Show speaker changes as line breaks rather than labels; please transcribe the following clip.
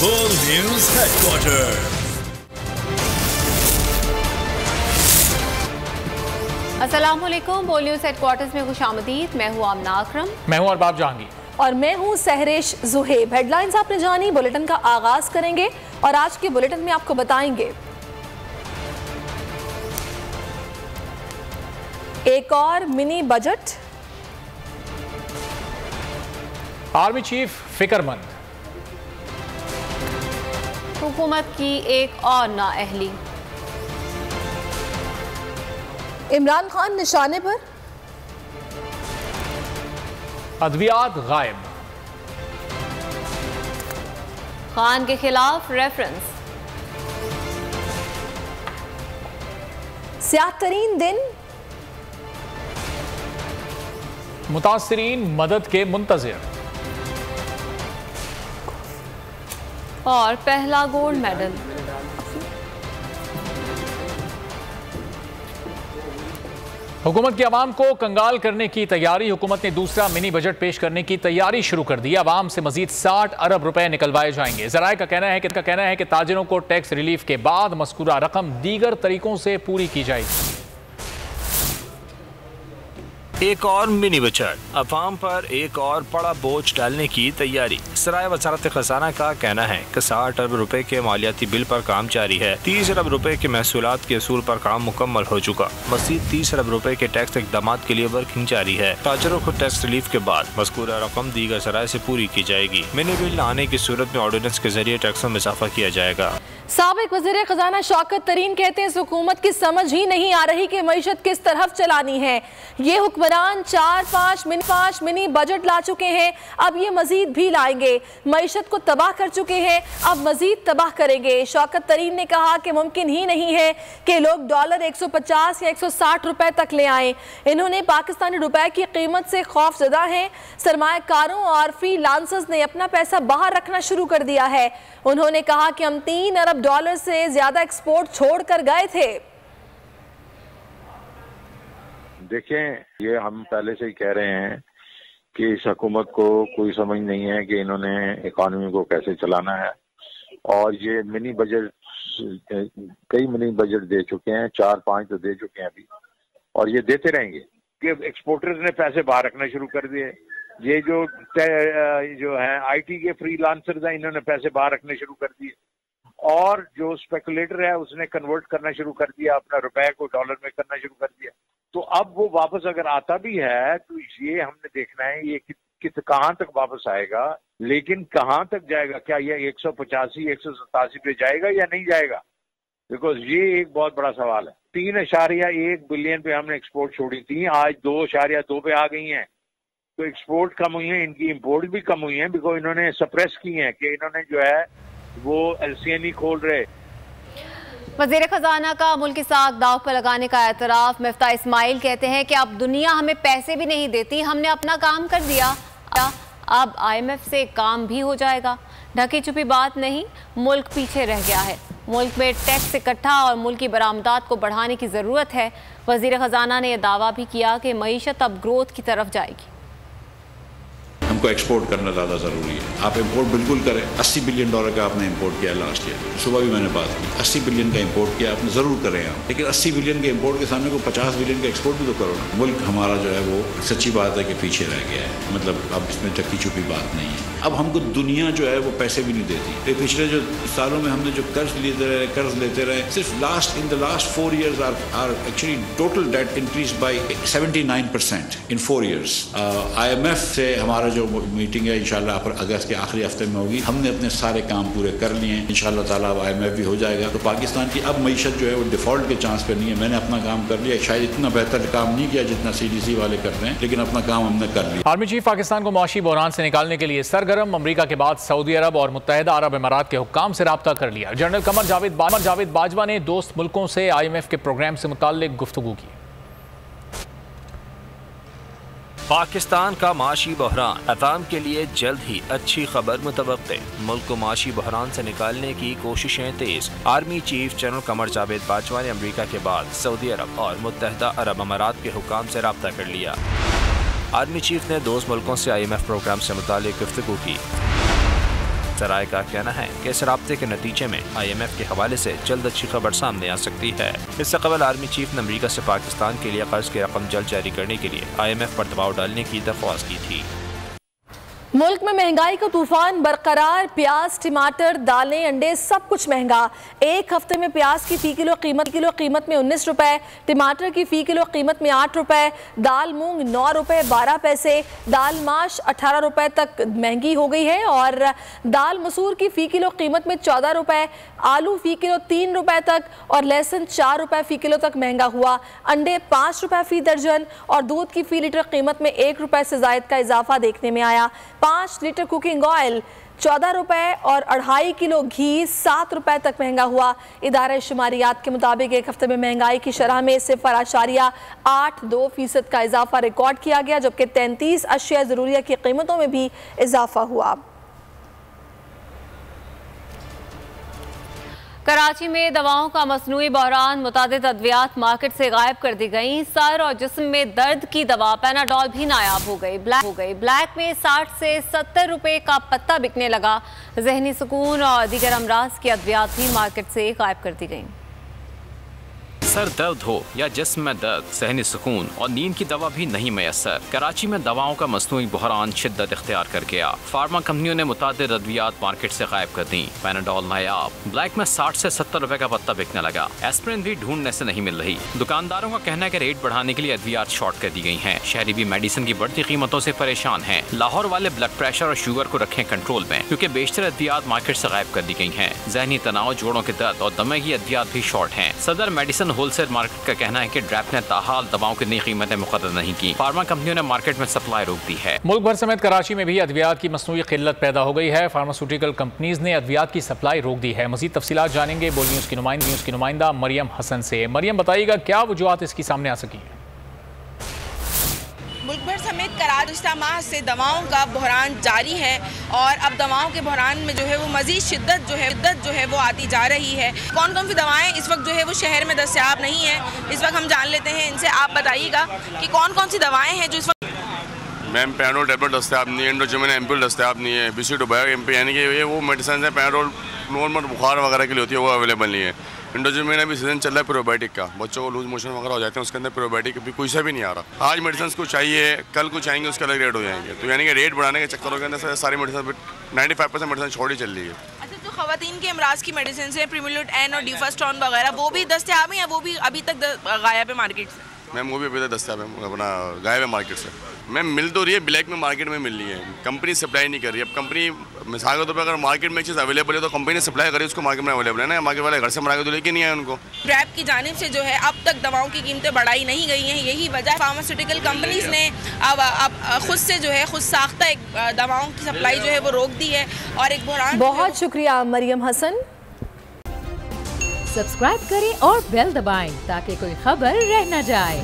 World News Headquarters।
अस्सलामुअलैकुम। बोल news headquarters में खुशामदीद। मैं हूँ आमना अकरम।
मैं हूँ अरबाब जहांगीर
और मैं हूँ सहरेश जुहेब। हेडलाइंस आपने जानी, बुलेटिन का आगाज करेंगे और आज के बुलेटिन में आपको बताएंगे एक और मिनी बजट,
आर्मी चीफ फिक्रमंद,
हुकूमत की एक और नाअहली,
इमरान खान निशाने पर,
अद्वियात गायब,
खान के खिलाफ रेफरेंस,
स्याह-तरीन दिन,
मुतासिरीन मदद के मुंतजिर
और पहला गोल्ड मेडल।
हुकूमत की आवाम को कंगाल करने की तैयारी। हुकूमत ने दूसरा मिनी बजट पेश करने की तैयारी शुरू कर दी। आवाम से मजीद 60 अरब रुपए निकलवाए जाएंगे। जराए का कहना है कि ताजिरों को टैक्स रिलीफ के बाद मज़कूरा रकम दीगर तरीकों से पूरी की जाएगी।
एक और मिनी बजट, अवाम पर एक और बड़ा बोझ डालने की तैयारी। सराय वजारत खजाना का कहना है कि 60 अरब रुपए के मालियाती बिल पर काम जारी है। 30 अरब रुपए के महसूलात के असूल पर काम मुकम्मल हो चुका। मज़ीद 30 अरब रुपए के टैक्स इक़दाम के लिए वर्किंग जारी है। ताजरों को टैक्स रिलीफ के बाद मज़कूरा रकम दीगर सराय से पूरी की जाएगी। मिनी बिल आने की सूरत में ऑर्डिनेंस के जरिए टैक्सों में इजाफा किया जाएगा।
साबिक वज़ीर खजाना शौकत तरीन कहते हैं इस हुकूमत की समझ ही नहीं आ रही कि मईशत किस तरफ चलानी है। ये हुक्मरान 4-5 मिनी बजट ला चुके हैं, अब ये मजीद भी लाएंगे। मईशत को तबाह कर चुके हैं, अब मजीद तबाह करेंगे। शौकत तरीन ने कहा कि मुमकिन ही नहीं है कि लोग डॉलर 150 या 160 रुपए तक ले आएं। इन्होंने पाकिस्तानी रुपए की कीमत से खौफजदा हैं। सरमायाकारों और फ्रीलांसर्स ने अपना पैसा बाहर रखना शुरू कर दिया है। उन्होंने कहा कि हम 3 अरब डॉलर से ज्यादा एक्सपोर्ट छोड़ कर गए थे।
देखें, ये हम पहले से ही कह रहे हैं कि इस हुकूमत को कोई समझ नहीं है कि इन्होंने इकॉनमी को कैसे चलाना है। और ये मिनी बजट, कई मिनी बजट दे चुके हैं, 4-5 तो दे चुके हैं अभी, और ये देते रहेंगे कि एक्सपोर्टर्स ने पैसे बाहर रखना शुरू कर दिए। ये जो है आईटी के फ्रीलांसर्स हैं, इन्होंने पैसे बाहर रखने शुरू कर दिए। और जो स्पेकुलेटर है उसने कन्वर्ट करना शुरू कर दिया, अपना रुपए को डॉलर में करना शुरू कर दिया। तो अब वो वापस अगर आता भी है तो ये हमने देखना है ये कहाँ तक वापस आएगा, लेकिन कहाँ तक जाएगा। क्या ये 185-187 पे जाएगा या नहीं जाएगा? बिकॉज ये एक बहुत बड़ा सवाल है। 3.1 बिलियन पे हमने एक्सपोर्ट छोड़ी थी, आज 2.2 पे आ गई हैं। तो एक्सपोर्ट कम हुई है, इनकी इंपोर्ट भी कम हुई है, बिकॉज इन्होंने सप्रेस की है कि इन्होंने जो है वो एलसीए नहीं खोल रहे।
वज़ीर खजाना का मुल्क की साख दाव पर लगाने का एतराफ। मिफ्ता इस्माइल कहते हैं कि अब दुनिया हमें पैसे भी नहीं देती, हमने अपना काम कर दिया, अब IMF से काम भी हो जाएगा। ढकी छुपी बात नहीं, मुल्क पीछे रह गया है। मुल्क में टैक्स इकट्ठा और मुल्क की बरामदात को बढ़ाने की ज़रूरत है। वज़ीर खजाना ने यह दावा भी किया कि मईशत अब ग्रोथ की तरफ जाएगी।
हमको एक्सपोर्ट करना ज़्यादा ज़रूरी है। आप इंपोर्ट बिल्कुल करें। $80 बिलियन का आपने इंपोर्ट किया लास्ट ईयर, सुबह भी मैंने बात की। 80 बिलियन का इंपोर्ट किया आपने, ज़रूर करें आप, लेकिन 80 बिलियन के इंपोर्ट के सामने को 50 बिलियन का एक्सपोर्ट भी तो करो ना। मुल्क हमारा जो है वो सच्ची बात है कि पीछे रह गया है। मतलब अब इसमें ढकी छुपी बात नहीं है। अब हमको दुनिया जो है वो पैसे भी नहीं देती। पिछले जो सालों में हमने जो कर्ज लेते रहे, सिर्फ in the last 4 years our actually total debt increase by 79% in 4 years। IMF से हमारा जो मीटिंग है इंशाल्लाह अगस्त के आखिरी हफ्ते में होगी। हमने अपने सारे काम पूरे कर लिए हैं इंशाल्लाह ताला। अब IMF भी हो जाएगा तो पाकिस्तान की अब मईशत जो है वो डिफॉल्ट के चांस पे नहीं है। मैंने अपना काम कर लिया, शायद इतना बेहतर काम नहीं किया जितना CDC वाले करते हैं, लेकिन अपना काम हमने कर लिया।
आर्मी चीफ पाकिस्तान को मुआशी बहरान से निकालने के लिए सरगर्म। अमरीका के बाद सऊदी अरब और मुत्तहिदा अरब इमारात के हुक्काम से रब्ता कर लिया। जनरल कमर जावेद बाजवा ने दोस्त मुल्कों से IMF के प्रोग्राम से मुताल्लिक गुफ्तगू की।
पाकिस्तान का माशी बहरान, अवाम के लिए जल्द ही अच्छी खबर मुतवक्के। मुल्क को माशी बहरान से निकालने की कोशिशें तेज। Army chief general Qamar Javed Bajwa ने अमरीका के बाद सऊदी अरब और मुत्तहिदा अरब अमारात के हुक्काम से रब्ता कर लिया। आर्मी चीफ ने दोस्त मुल्कों से IMF प्रोग्राम से मुताल्लिक गुफ्तगू की। जराये का कहना है कि इस राब्ते के नतीजे में IMF के हवाले से जल्द अच्छी खबर सामने आ सकती है। इससे कबल आर्मी चीफ ने अमरीका से पाकिस्तान के लिए कर्ज की रकम जल्द जारी करने के लिए IMF पर दबाव डालने की दरख्वास्त की थी।
मुल्क में महंगाई का तूफान बरकरार। प्याज, टमाटर, दालें, अंडे सब कुछ महंगा। एक हफ्ते में प्याज की फी किलो कीमत में 19 रुपए, टमाटर की फी किलो कीमत में 8 रुपए, दाल मूंग 9 रुपए 12 पैसे, दाल माश 18 रुपए तक महंगी हो गई है और दाल मसूर की फी किलो कीमत में 14 रुपए, आलू फी किलो 3 रुपए तक और लहसुन 4 रुपए फी किलो तक महंगा हुआ। अंडे 5 रुपए फी दर्जन और दूध की फी लीटर कीमत में 1 रुपए से जायद का इजाफा देखने में आया। 5 लीटर कुकिंग ऑयल 14 रुपए और 2.5 किलो घी 7 रुपए तक महंगा हुआ। इदारे शुमारियात के मुताबिक एक हफ्ते में महंगाई की शरह में 0.82% का इजाफा रिकॉर्ड किया गया, जबकि 33 अशिया ज़रूरिया की कीमतों में भी इजाफा हुआ।
कराची में दवाओं का मसनूई बहरान, मुतादिद अद्वियात मार्केट से गायब कर दी गई। सर और जिस्म में दर्द की दवा पैनाडोल भी नायाब हो गई। ब्लैक में 60 से 70 रुपए का पत्ता बिकने लगा। जहनी सुकून और दीगर अमराज की अद्वियात भी मार्केट से गायब कर दी गई।
सर दर्द हो या जिस्म में दर्द, सहनी सुकून और नींद की दवा भी नहीं मैसर। कराची में दवाओं का मसनूई बहरान शिद्दत इख्तियार कर गया। फार्मा कंपनियों ने मुतादिद अद्वियात मार्केट से गायब कर दी। पैनाडोल नायाब। ब्लैक में 60 से 70 रुपए का पत्ता बिकने लगा। एस्प्रिन भी ढूंढने से नहीं मिल रही। दुकानदारों का कहना है कि रेट बढ़ाने के लिए अद्वियात शॉर्ट कर दी गई हैं। शहरी भी मेडिसिन की बढ़ती कीमतों से परेशान हैं। लाहौर वाले ब्लड प्रेशर और शुगर को रखें कंट्रोल में, क्योंकि बेशतर अद्वियात मार्केट से गायब कर दी गई हैं। जहनी तनाव, जोड़ों के दर्द और दमे की अद्वियात भी शॉर्ट हैं। सदर मेडिसिन होलसेल मार्केट का कहना है कि ड्रैप ने ताहाल दवाओं की नई कीमतें मुकर्रर नहीं की। फार्मा कंपनियों ने मार्केट में सप्लाई रोक दी है।
मुल्क भर समेत कराची में भी अद्वियात की मसनूई किल्लत पैदा हो गई है। फार्मास्यूटिकल कंपनीज ने अद्वियात की सप्लाई रोक दी है। मजीद तफसीलात जानेंगे बोल न्यूज़ की नुमाइंदा मरियम हसन से। मरियम, बताइएगा क्या वजूहात इसकी सामने आ सकी है?
मुल्क भर समेत कराची माह से दवाओं का बहरान जारी है और अब दवाओं के बहरान में जो है वो मज़ीद शिद्दत जो है वो आती जा रही है। कौन कौन सी दवाएं इस वक्त जो है वो शहर में दस्तयाब नहीं है, इस वक्त हम जान लेते हैं इनसे। आप बताइएगा कि कौन कौन सी दवाएं हैं जो इस वक्त।
मैम, पैनाडोल टैबलेट दस्तयाब नहीं है, एंडोजमिन एम्पूल दस्तयाब नहीं है, BC2 एम्पी यानी कि ये वो मेडिसिन है पैनाडोल नॉर्मल बुखार वगैरह के लिए होती है, वो अवेलेबल नहीं है। एंडोजमिन अभी सीजन चल रहा है प्रोबायोटिक का, बच्चों को लूज मोशन वगैरह हो जाते हैं, उसके अंदर प्रोबायोटिक भी कोई सा भी नहीं आ रहा। आज मेडिसिन को चाहिए, कल को चाहेंगे उसके अलग रेट हो जाएंगे। तो यानी कि रेट बढ़ाने के चक्करों के अंदर सारी मेडिसिन 95% मेडिसिन छोड़ ही चल रही है।
अच्छा, जो खवातीन के अमराज की मेडिसिन है प्रीमिल्यूट एन और डिफास्टोन वगैरह, वो भी दस्तयाब है या वो भी अभी तक गायब है मार्केट से?
मैम, वो भी अभी तक दस्तयाब है, अपना गायब है मार्केट से। मैम, मिल तो रही है, ब्लैक में मार्केट में मिल रही है, कंपनी सप्लाई नहीं कर रही। अब कंपनी मिसाल के तौर पर अगर मार्केट में चीज़ अवेलेबल है तो कंपनी ने सप्लाई करी, उसको मार्केट में अवेलेबल है ना, मार्केट वाले घर से मंगा के तो लेके नहीं आए उनको।
ड्रैप की जानिब से जो है अब तक दवाओं की कीमतें बढ़ाई नहीं गई हैं, यही वजह फार्मास्यूटिकल कंपनीज ने अब खुद से जो है खुद साख्ता एक दवाओं की सप्लाई जो है वो रोक दी है और एक बहरान।
बहुत शुक्रिया मरियम हसन।
सब्सक्राइब करें और बेल दबाएं ताकि कोई खबर रह न जाए।